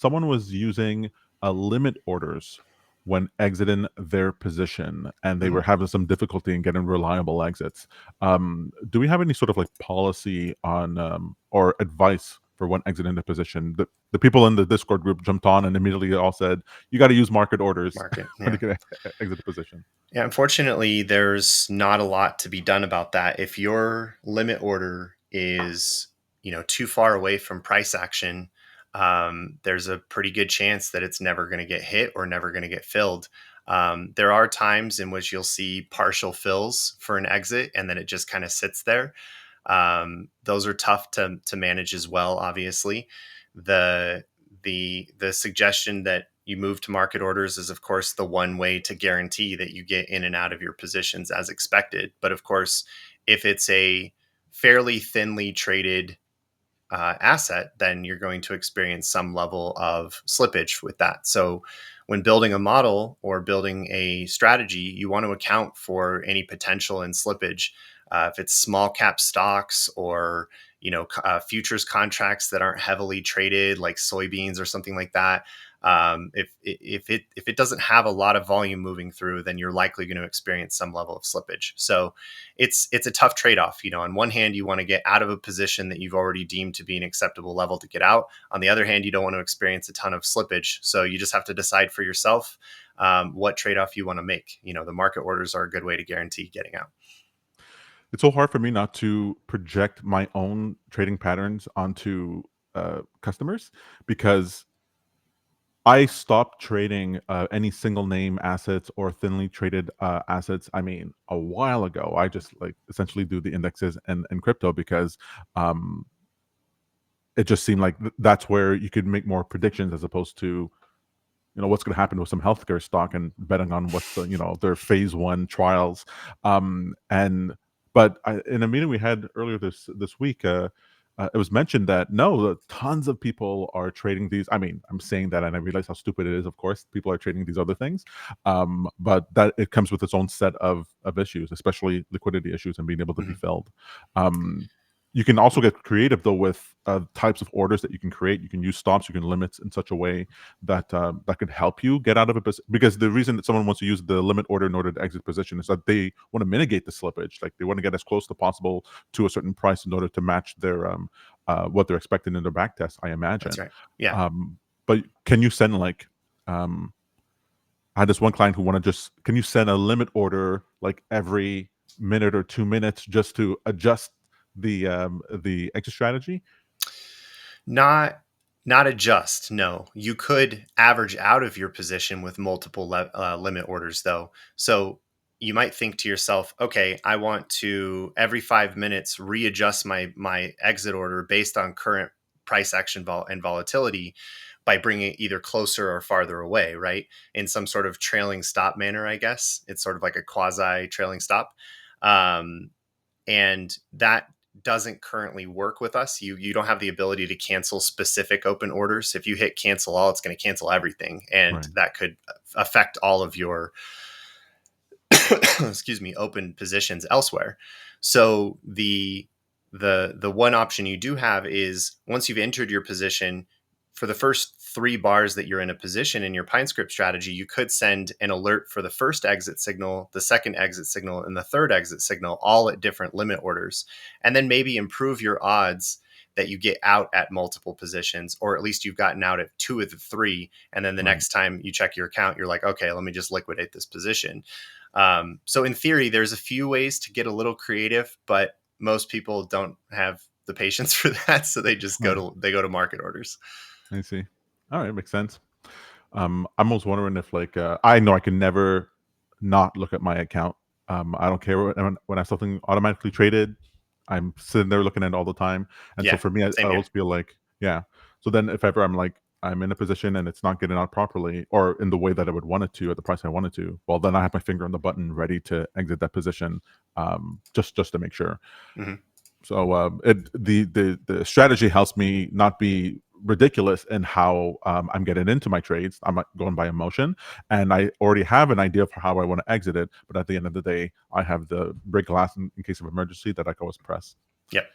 someone was using limit orders when exiting their position, and they Mhm. were having some difficulty in getting reliable exits. Do we have any sort of like policy on or advice for when exiting the position? The people in the Discord group jumped on and immediately all said, "You got to use market orders Market, when yeah. you get exit the position." Yeah, unfortunately, there's not a lot to be done about that. If your limit order is, too far away from price action, there's a pretty good chance that it's never going to get hit or never going to get filled. There are times in which you'll see partial fills for an exit, and then it just kind of sits there. Those are tough to manage as well. Obviously, the the suggestion that you move to market orders is, of course, the one way to guarantee that you get in and out of your positions as expected. But of course, if it's a fairly thinly traded asset, then you're going to experience some level of slippage with that. So, when building a model or building a strategy, you want to account for any potential in slippage. If it's small cap stocks or futures contracts that aren't heavily traded, like soybeans or something like that. If it doesn't have a lot of volume moving through, then you're likely going to experience some level of slippage. So it's a tough trade-off. On one hand, you want to get out of a position that you've already deemed to be an acceptable level to get out. On the other hand, you don't want to experience a ton of slippage. So you just have to decide for yourself what trade-off you want to make. The market orders are a good way to guarantee getting out. It's so hard for me not to project my own trading patterns onto customers, because I stopped trading any single name assets or thinly traded assets. I mean, a while ago. I just like essentially do the indexes and crypto because um, it just seemed like that's where you could make more predictions as opposed to what's going to happen with some healthcare stock and betting on what's the their phase one trials. And but in a meeting we had earlier this week, it was mentioned that no, tons of people are trading these. I mean, I'm saying that and I realize how stupid it is. Of course, people are trading these other things, but that it comes with its own set of issues, especially liquidity issues and being able to be Mhm. filled. You can also get creative though with types of orders that you can create. You can use stops, you can limit in such a way that that could help you get out of a position. Because the reason that someone wants to use the limit order in order to exit position is that they want to mitigate the slippage. Like they want to get as close to possible to a certain price in order to match their what they're expecting in their back test, I That's imagine. right. Yeah. But can you send like um, I had this one client who want to just can you send a limit order like every minute or 2 minutes just to adjust the exit strategy? Not not adjust. No, you could average out of your position with multiple limit orders, though. So you might think to yourself, okay, I want to every 5 minutes readjust my exit order based on current price action and volatility by bringing it either closer or farther away, right? In some sort of trailing stop manner, I guess it's sort of like a quasi trailing stop. Um, and that doesn't currently work with us. You don't have the ability to cancel specific open orders. If you hit cancel all, it's going to cancel everything, and Right. that could affect all of your excuse me, open positions elsewhere. So the one option you do have is once you've entered your position, for the first three bars that you're in a position in your pine script strategy, you could send an alert for the first exit signal, the second exit signal, and the third exit signal, all at different limit orders, and then maybe improve your odds that you get out at multiple positions, or at least you've gotten out at two of the three. And then the Right. next time you check your account, you're like, okay, let me just liquidate this position. So in theory, there's a few ways to get a little creative, but most people don't have the patience for that, so they just Right. go to market orders. I see. All right, makes sense. I'm almost wondering if like I know I can never not look at my account. I don't care when I have something automatically traded. I'm sitting there looking at it all the time, and so Yeah, for me, I same here. always feel like yeah. So then, if ever I'm like I'm in a position and it's not getting out properly or in the way that I would want it to at the price I want it to, well, then I have my finger on the button ready to exit that position, just to make sure. Hmm. So the strategy helps me not be ridiculous in how I'm getting into my trades. I'm not going by emotion, and I already have an idea for how I want to exit it. But at the end of the day, I have the break glass in case of emergency that I can always press. Yep.